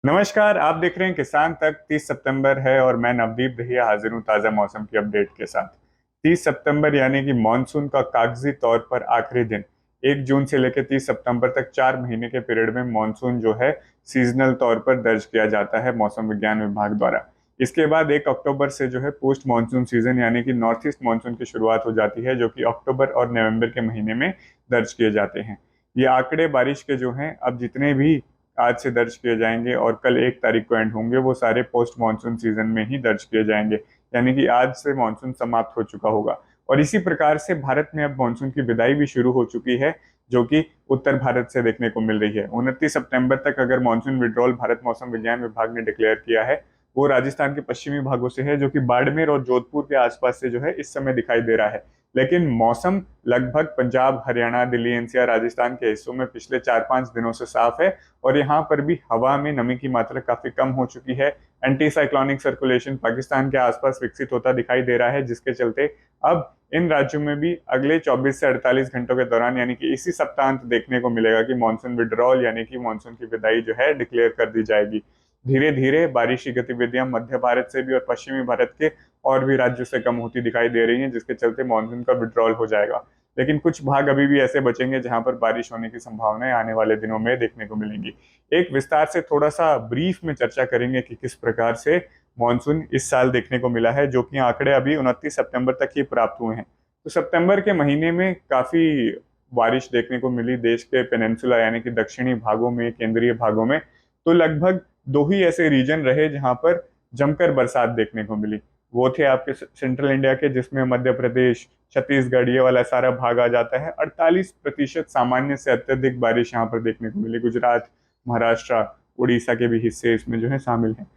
नमस्कार। आप देख रहे हैं किसान तक। 30 सितंबर है और मैं नवदीप दहिया हाजिर हूँ ताज़ा मौसम की अपडेट के साथ। 30 सितंबर यानी कि मॉनसून का कागजी तौर पर आखिरी दिन। 1 जून से लेकर 30 सितंबर तक 4 महीने के पीरियड में मॉनसून जो है सीजनल तौर पर दर्ज किया जाता है मौसम विज्ञान विभाग द्वारा। इसके बाद 1 अक्टूबर से जो है पोस्ट मानसून सीजन यानी कि नॉर्थ ईस्ट मानसून की शुरुआत हो जाती है, जो कि अक्टूबर और नवंबर के महीने में दर्ज किए जाते हैं। ये आंकड़े बारिश के जो हैं अब जितने भी आज से दर्ज किए जाएंगे और कल 1 तारीख को एंड होंगे, वो सारे पोस्ट मानसून सीजन में ही दर्ज किए जाएंगे। यानी कि आज से मानसून समाप्त हो चुका होगा। और इसी प्रकार से भारत में अब मानसून की विदाई भी शुरू हो चुकी है, जो कि उत्तर भारत से देखने को मिल रही है। 29 सितंबर तक अगर मानसून विड्रॉल भारत मौसम विज्ञान विभाग ने डिक्लेयर किया है, वो राजस्थान के पश्चिमी भागों से है, जो कि बाड़मेर और जोधपुर के आसपास से जो है इस समय दिखाई दे रहा है। लेकिन मौसम लगभग पंजाब, हरियाणा, दिल्ली, एनसीआर, राजस्थान के हिस्सों में पिछले 4-5 दिनों से साफ है। और यहाँ पर भी हवा में नमी की मात्रा काफी कम हो चुकी है। एंटी साइक्लोनिक सर्कुलेशन पाकिस्तान के आसपास विकसित होता दिखाई दे रहा है, जिसके चलते अब इन राज्यों में भी अगले 24 से 48 घंटों के दौरान यानी कि इसी सप्ताहांत देखने को मिलेगा कि मानसून विड्रॉल यानी कि मानसून की विदाई जो है डिक्लेयर कर दी जाएगी। धीरे धीरे बारिश की गतिविधियां मध्य भारत से भी और पश्चिमी भारत के और भी राज्यों से कम होती दिखाई दे रही हैं, जिसके चलते मानसून का विड्रॉल हो जाएगा। लेकिन कुछ भाग अभी भी ऐसे बचेंगे जहां पर बारिश होने की संभावनाएं आने वाले दिनों में देखने को मिलेंगी। एक विस्तार से थोड़ा सा ब्रीफ में चर्चा करेंगे कि किस प्रकार से मानसून इस साल देखने को मिला है, जो कि आंकड़े अभी 29 सितंबर तक ही प्राप्त हुए हैं। तो सितंबर के महीने में काफी बारिश देखने को मिली देश के पेनिनसुला यानी कि दक्षिणी भागों में, केंद्रीय भागों में। तो लगभग दो ही ऐसे रीजन रहे जहां पर जमकर बरसात देखने को मिली। वो थे आपके सेंट्रल इंडिया के, जिसमें मध्य प्रदेश, छत्तीसगढ़, ये वाला सारा भाग आ जाता है। 48% सामान्य से अत्यधिक बारिश यहाँ पर देखने को मिली। गुजरात, महाराष्ट्र, उड़ीसा के भी हिस्से इसमें जो है शामिल हैं।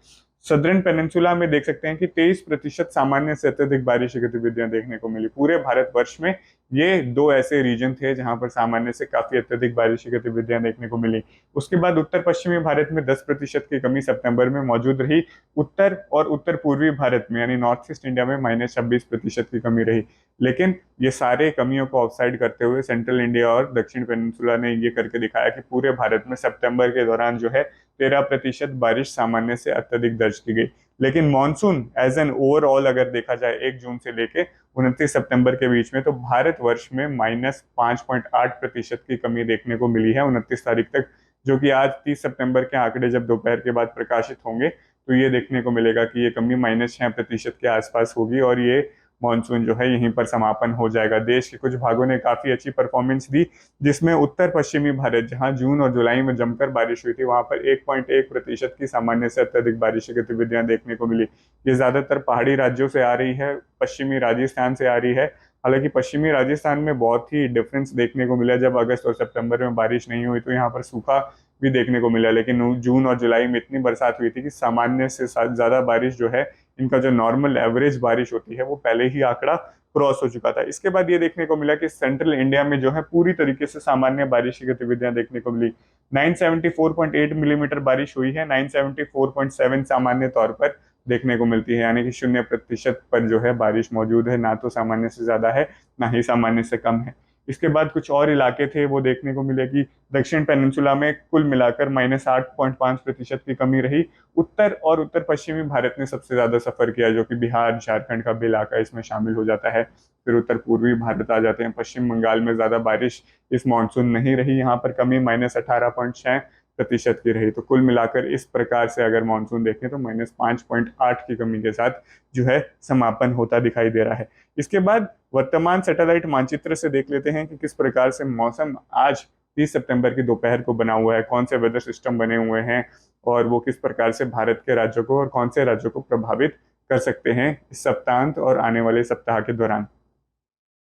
सदर्न पेनिनसुला में देख सकते हैं कि 23% सामान्य से अत्यधिक बारिश की गतिविधियां देखने को मिली पूरे भारतवर्ष में। ये दो ऐसे रीजन थे जहां पर सामान्य से काफी अत्यधिक बारिश की गतिविधियां देखने को मिली। उसके बाद उत्तर पश्चिमी भारत में 10% की कमी सितंबर में मौजूद रही। उत्तर और उत्तर पूर्वी भारत में यानी नॉर्थ ईस्ट इंडिया में -26% की कमी रही। लेकिन ये सारे कमियों को ऑफसाइड करते हुए सेंट्रल इंडिया और दक्षिण पेनिनसुला ने ये करके दिखाया कि पूरे भारत में सितंबर के दौरान जो है 13% बारिश सामान्य से अत्यधिक दर्ज की गई। लेकिन मानसून एज एन ओवरऑल अगर देखा जाए 1 जून से लेके 29 सितंबर के बीच में, तो भारतवर्ष में -5.8% की कमी देखने को मिली है 29 तारीख तक। जो कि आज 30 सितंबर के आंकड़े जब दोपहर के बाद प्रकाशित होंगे, तो ये देखने को मिलेगा कि ये कमी -6% के आसपास होगी और ये मानसून जो है यहीं पर समापन हो जाएगा। देश के कुछ भागों ने काफी अच्छी परफॉर्मेंस दी, जिसमें उत्तर पश्चिमी भारत, जहां जून और जुलाई में जमकर बारिश हुई थी, वहां पर 1.1% की सामान्य से अत्यधिक बारिश की गतिविधियां देखने को मिली। ये ज्यादातर पहाड़ी राज्यों से आ रही है, पश्चिमी राजस्थान से आ रही है। हालांकि पश्चिमी राजस्थान में बहुत ही डिफरेंस देखने को मिला। जब अगस्त और सितंबर में बारिश नहीं हुई तो यहाँ पर सूखा भी देखने को मिला। लेकिन जून और जुलाई में इतनी बरसात हुई थी कि सामान्य से ज्यादा बारिश जो है, इनका जो नॉर्मल एवरेज बारिश होती है, वो पहले ही आंकड़ा क्रॉस हो चुका था। इसके बाद ये देखने को मिला कि सेंट्रल इंडिया में जो है पूरी तरीके से सामान्य बारिश की गतिविधियां देखने को मिली। 974.8 मिलीमीटर बारिश हुई है। 974.7 सामान्य तौर पर देखने को मिलती है, यानी कि 0% पर जो है बारिश मौजूद है। ना तो सामान्य से ज्यादा है, ना ही सामान्य से कम है। इसके बाद कुछ और इलाके थे, वो देखने को मिले कि दक्षिण पेनिनसुला में कुल मिलाकर -8.5% की कमी रही। उत्तर और उत्तर पश्चिमी भारत ने सबसे ज्यादा सफर किया, जो कि बिहार, झारखंड का भी इलाका इसमें शामिल हो जाता है। फिर उत्तर पूर्वी भारत आ जाते हैं। पश्चिम बंगाल में ज्यादा बारिश इस मानसून नहीं रही, यहाँ पर कमी -18.6% की रही। तो कुल मिलाकर इस प्रकार से अगर मानसून देखें तो -5.8 की कमी के साथ जो है समापन होता दिखाई दे रहा है। इसके बाद वर्तमान सैटेलाइट मानचित्र से देख लेते हैं कि किस प्रकार से मौसम आज 30 सितंबर की दोपहर को बना हुआ है, कौन से वेदर सिस्टम बने हुए हैं और वो किस प्रकार से भारत के राज्यों को और कौन से राज्यों को प्रभावित कर सकते हैं इस सप्ताहांत और आने वाले सप्ताह के दौरान।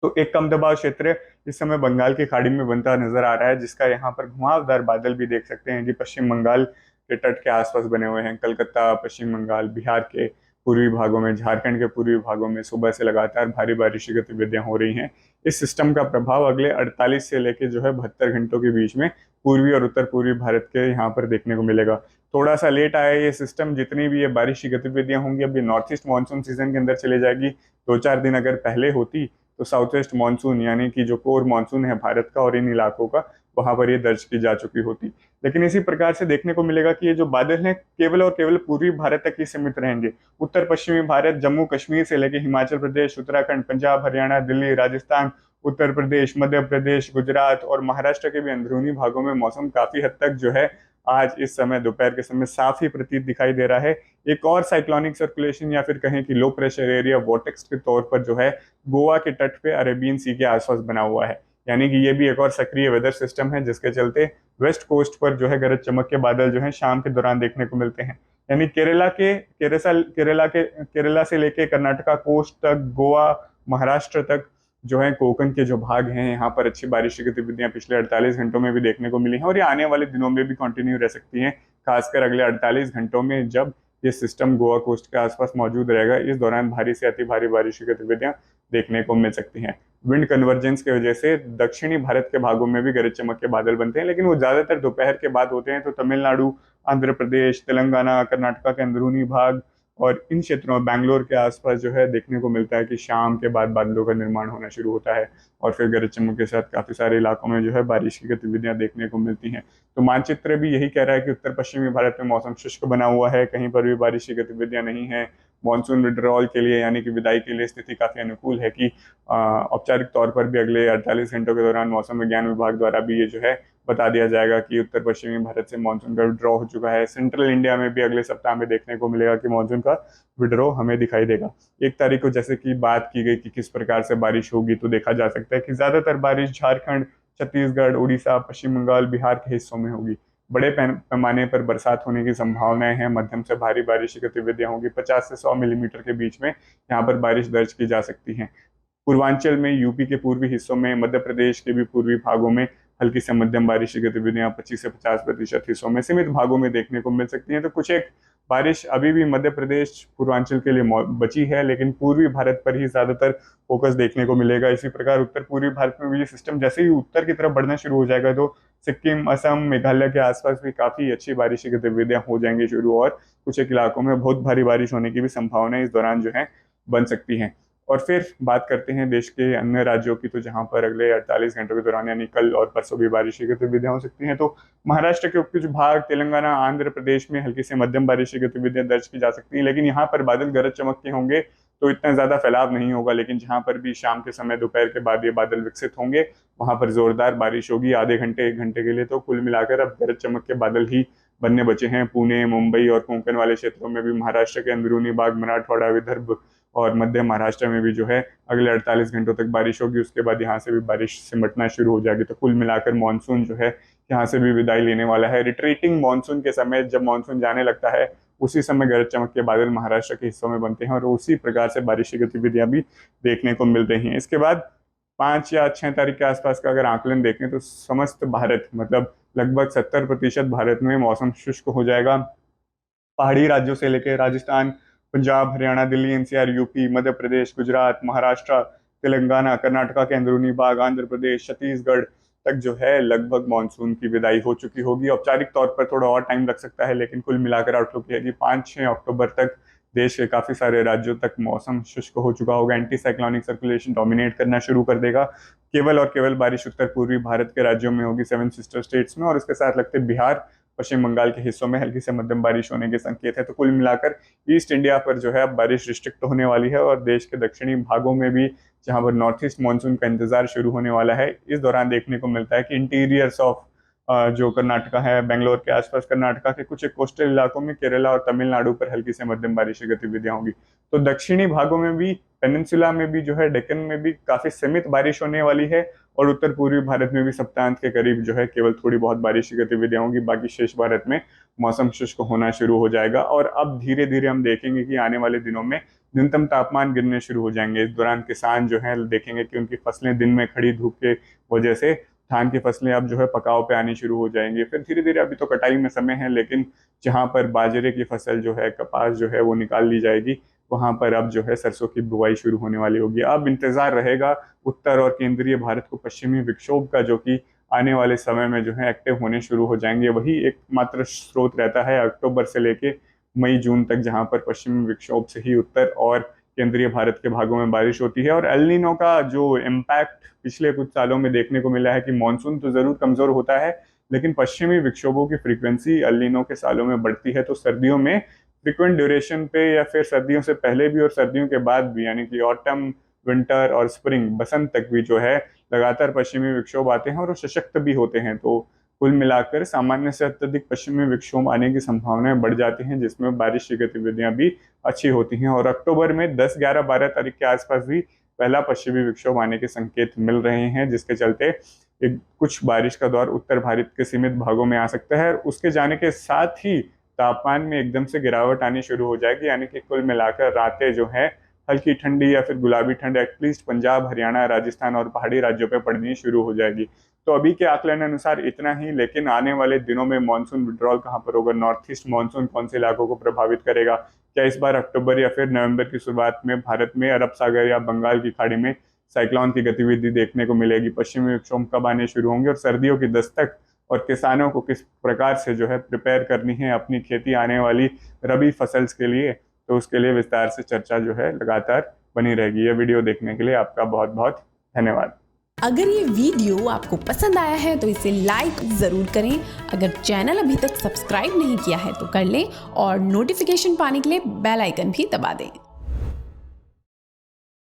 तो एक कम दबाव क्षेत्र इस समय बंगाल की खाड़ी में बनता नजर आ रहा है, जिसका यहाँ पर घुमावदार बादल भी देख सकते हैं कि पश्चिम बंगाल के तट के आसपास बने हुए हैं। कलकत्ता, पश्चिम बंगाल, बिहार के पूर्वी भागों में, झारखंड के पूर्वी भागों में सुबह से लगातार भारी बारिश की गतिविधियां हो रही हैं। इस सिस्टम का प्रभाव अगले 48 से लेकर जो है 72 घंटों के बीच में पूर्वी और उत्तर पूर्वी भारत के यहाँ पर देखने को मिलेगा। थोड़ा सा लेट आया ये सिस्टम। जितनी भी ये बारिश की गतिविधियां होंगी, अभी नॉर्थ ईस्ट मानसून सीजन के अंदर चले जाएगी। 2-4 दिन अगर पहले होती तो साउथ वेस्ट मानसून यानी कि जो कोर मानसून है भारत का और इन इलाकों का, वहां पर ये दर्ज की जा चुकी होती। लेकिन इसी प्रकार से देखने को मिलेगा कि ये जो बादल हैं केवल और केवल पूर्वी भारत तक ही सीमित रहेंगे। उत्तर पश्चिमी भारत, जम्मू कश्मीर से लेकर हिमाचल प्रदेश, उत्तराखंड, पंजाब, हरियाणा, दिल्ली, राजस्थान, उत्तर प्रदेश, मध्य प्रदेश, गुजरात और महाराष्ट्र के भी अंदरूनी भागों में मौसम काफी हद तक जो है आज इस समय दोपहर के समय साफ ही प्रतीत दिखाई दे रहा है। एक और साइक्लोनिक सर्कुलेशन या फिर कहें कि लो प्रेशर एरिया वोर्टेक्स के तौर पर जो है गोवा के तट पे अरेबियन सी के आसपास बना हुआ है। यानी कि ये भी एक और सक्रिय वेदर सिस्टम है जिसके चलते वेस्ट कोस्ट पर जो है गरज चमक के बादल जो है शाम के दौरान देखने को मिलते हैं। यानी केरला से लेके कर्नाटका कोस्ट तक, गोवा, महाराष्ट्र तक जो है, कोकण के जो भाग हैं, यहाँ पर अच्छी बारिश की गतिविधियां पिछले 48 घंटों में भी देखने को मिली हैं और ये आने वाले दिनों में भी कंटिन्यू रह सकती हैं। खासकर अगले 48 घंटों में जब ये सिस्टम गोवा कोस्ट के आसपास मौजूद रहेगा, इस दौरान भारी से अति भारी बारिश की गतिविधियां देखने को मिल सकती हैं। विंड कन्वर्जेंस की वजह से दक्षिणी भारत के भागों में भी गरज चमक के बादल बनते हैं, लेकिन वो ज्यादातर दोपहर के बाद होते हैं। तो तमिलनाडु, आंध्र प्रदेश, तेलंगाना, कर्नाटका के अंदरूनी भाग और इन क्षेत्रों में बैंगलोर के आसपास जो है देखने को मिलता है कि शाम के बाद बादलों का निर्माण होना शुरू होता है और फिर गरज चमक के साथ काफी सारे इलाकों में जो है बारिश की गतिविधियां देखने को मिलती हैं। तो मानचित्र भी यही कह रहा है कि उत्तर पश्चिमी भारत में मौसम शुष्क बना हुआ है, कहीं पर भी बारिश की गतिविधियां नहीं है। मानसून विड्रॉल के लिए यानी कि विदाई के लिए स्थिति काफी अनुकूल है कि औपचारिक तौर पर भी अगले 48 घंटों के दौरान मौसम विज्ञान विभाग द्वारा भी ये जो है बता दिया जाएगा कि उत्तर पश्चिमी भारत से मानसून का विड्रॉ हो चुका है। सेंट्रल इंडिया में भी अगले सप्ताह में देखने को मिलेगा कि मानसून का विड्रॉ हमें दिखाई देगा। 1 तारीख को जैसे कि बात की गई कि किस प्रकार से बारिश होगी, तो देखा जा सकता है कि ज्यादातर बारिश झारखंड, छत्तीसगढ़, उड़ीसा, पश्चिम बंगाल, बिहार के हिस्सों में होगी। बड़े पैमाने पर बरसात होने की संभावनाएं हैं। मध्यम से भारी बारिश की गतिविधियां होंगी, 50 से 100 मिलीमीटर के बीच में यहाँ पर बारिश दर्ज की जा सकती है। पूर्वांचल में, यूपी के पूर्वी हिस्सों में, मध्य प्रदेश के भी पूर्वी भागों में हल्की से मध्यम बारिश की गतिविधियां 25 से 50% हिस्सों में सीमित भागों में देखने को मिल सकती हैं। तो कुछ एक बारिश अभी भी मध्य प्रदेश, पूर्वांचल के लिए बची है, लेकिन पूर्वी भारत पर ही ज्यादातर फोकस देखने को मिलेगा। इसी प्रकार उत्तर पूर्वी भारत में भी ये सिस्टम जैसे ही उत्तर की तरफ बढ़ना शुरू हो जाएगा तो सिक्किम, असम, मेघालय के आसपास भी काफी अच्छी बारिश की गतिविधियां हो जाएंगी शुरू और कुछ एक इलाकों में बहुत भारी बारिश होने की भी संभावना इस दौरान जो है बन सकती है। और फिर बात करते हैं देश के अन्य राज्यों की, तो जहां पर अगले 48 घंटों के दौरान यानी कल और परसों भी बारिश की गतिविधियां हो सकती हैं। तो महाराष्ट्र के कुछ भाग, तेलंगाना, आंध्र प्रदेश में हल्की से मध्यम बारिश की गतिविधियां दर्ज की जा सकती हैं, लेकिन यहाँ पर बादल गरज चमक के होंगे तो इतना ज्यादा फैलाव नहीं होगा। लेकिन जहां पर भी शाम के समय, दोपहर के बाद ये बादल विकसित होंगे, वहां पर जोरदार बारिश होगी आधे घंटे 1 घंटे के लिए। तो कुल मिलाकर अब गरज चमक के बादल ही बनने बचे हैं। पुणे, मुंबई और कोंकण वाले क्षेत्रों में भी, महाराष्ट्र के अंदरूनी भाग, मराठवाड़ा, विदर्भ और मध्य महाराष्ट्र में भी जो है अगले 48 घंटों तक बारिश होगी। उसके बाद यहाँ से भी बारिश सिमटना शुरू हो जाएगी। तो कुल मिलाकर मानसून जो है यहाँ से भी विदाई लेने वाला है। रिट्रीटिंग मानसून के समय, जब मानसून जाने लगता है, उसी समय गरज चमक के बादल महाराष्ट्र के हिस्सों में बनते हैं और उसी प्रकार से बारिश की गतिविधियां भी देखने को मिल रही हैं। इसके बाद 5 या 6 तारीख के आसपास का अगर आकलन देखें तो समस्त भारत, मतलब लगभग 70% भारत में मौसम शुष्क हो जाएगा। पहाड़ी राज्यों से लेकर राजस्थान, पंजाब, हरियाणा, दिल्ली, एनसीआर, यूपी, मध्य प्रदेश, गुजरात, महाराष्ट्र, तेलंगाना, कर्नाटका के अंदरूनी भाग, आंध्र प्रदेश, छत्तीसगढ़ तक जो है लगभग मानसून की विदाई हो चुकी होगी। औपचारिक तौर पर थोड़ा और टाइम लग सकता है, लेकिन कुल मिलाकर आउटलुक है कि 5-6 अक्टूबर तक देश के काफी सारे राज्यों तक मौसम शुष्क हो चुका होगा। एंटी साइक्लोनिक सर्कुलेशन डोमिनेट करना शुरू कर देगा। केवल और केवल बारिश उत्तर पूर्वी भारत के राज्यों में होगी, 7 सिस्टर स्टेट्स में, और इसके साथ लगते बिहार, पश्चिम बंगाल के हिस्सों में हल्की से मध्यम बारिश होने के संकेत है। तो कुल मिलाकर ईस्ट इंडिया पर जो है अब बारिश रिस्ट्रिक्ट होने वाली है और देश के दक्षिणी भागों में भी, जहां पर नॉर्थ ईस्ट मानसून का इंतजार शुरू होने वाला है, इस दौरान देखने को मिलता है कि इंटीरियर्स ऑफ जो कर्नाटका है, बेंगलोर के आसपास कर्नाटका के कुछ एक कोस्टल इलाकों में, केरला और तमिलनाडु पर हल्की से मध्यम बारिश की गतिविधियां होंगी। तो दक्षिणी भागों में भी, पेनिनसुला में भी जो है, डेक्कन में भी काफी सीमित बारिश होने वाली है और उत्तर पूर्वी भारत में भी सप्ताहांत के करीब जो है केवल थोड़ी बहुत बारिश की गतिविधियां होंगी। बाकी शेष भारत में मौसम शुष्क होना शुरू हो जाएगा और अब धीरे धीरे हम देखेंगे कि आने वाले दिनों में न्यूनतम तापमान गिरने शुरू हो जाएंगे। इस दौरान किसान जो है देखेंगे कि उनकी फसलें दिन में खड़ी धूप के वजह से, धान की फसलें अब जो है पकाव पे आनी शुरू हो जाएंगी। फिर धीरे धीरे, अभी तो कटाई में समय है, लेकिन जहां पर बाजरे की फसल जो है, कपास जो है वो निकाल ली जाएगी, वहां पर अब जो है सरसों की बुआई शुरू होने वाली होगी। अब इंतजार रहेगा उत्तर और केंद्रीय भारत को पश्चिमी विक्षोभ का, जो कि आने वाले समय में जो है एक्टिव होने शुरू हो जाएंगे। वही एकमात्र स्रोत रहता है अक्टूबर से लेके मई जून तक, जहां पर पश्चिमी विक्षोभ से ही उत्तर और केंद्रीय भारत के भागों में बारिश होती है। और एल नीनो का जो इम्पैक्ट पिछले कुछ सालों में देखने को मिला है कि मानसून तो जरूर कमजोर होता है, लेकिन पश्चिमी विक्षोभों की फ्रीक्वेंसी एल नीनो के सालों में बढ़ती है। तो सर्दियों में फ्रीक्वेंट ड्यूरेशन पे या फिर सर्दियों से पहले भी और सर्दियों के बाद भी, यानी कि ऑटम, विंटर और स्प्रिंग, बसंत तक भी जो है लगातार पश्चिमी विक्षोभ आते हैं और वो सशक्त भी होते हैं। तो कुल मिलाकर सामान्य से अत्यधिक पश्चिमी विक्षोभ आने की संभावनाएं बढ़ जाती हैं, जिसमें बारिश की गतिविधियां भी अच्छी होती हैं। और अक्टूबर में 10, 11, 12 तारीख के आसपास भी पहला पश्चिमी विक्षोभ आने के संकेत मिल रहे हैं, जिसके चलते एक कुछ बारिश का दौर उत्तर भारत के सीमित भागों में आ सकता है। उसके जाने के साथ ही तापमान में एकदम से गिरावट आनी शुरू हो जाएगी, यानी कि कुल मिलाकर रातें जो है हल्की ठंडी या फिर गुलाबी ठंड एटलीस्ट पंजाब, हरियाणा, राजस्थान और पहाड़ी राज्यों पे पड़नी शुरू हो जाएगी। तो अभी के आकलन अनुसार इतना ही, लेकिन आने वाले दिनों में मानसून विड्रॉल कहाँ पर होगा, नॉर्थ ईस्ट मानसून कौन से इलाकों को प्रभावित करेगा, क्या इस बार अक्टूबर या फिर नवंबर की शुरुआत में भारत में अरब सागर या बंगाल की खाड़ी में साइक्लोन की गतिविधि देखने को मिलेगी, पश्चिमी विक्षोभ कब आने शुरू होंगे और सर्दियों की दस्तक और किसानों को किस प्रकार से जो है प्रिपेयर करनी है अपनी खेती आने वाली रबी फसल्स के लिए, तो उसके लिए विस्तार से चर्चा जो है लगातार बनी रहेगी। यह वीडियो देखने के लिए आपका बहुत बहुत धन्यवाद। अगर ये वीडियो आपको पसंद आया है तो इसे लाइक ज़रूर करें। अगर चैनल अभी तक सब्सक्राइब नहीं किया है तो कर लें और नोटिफिकेशन पाने के लिए बेल आइकन भी दबा दें।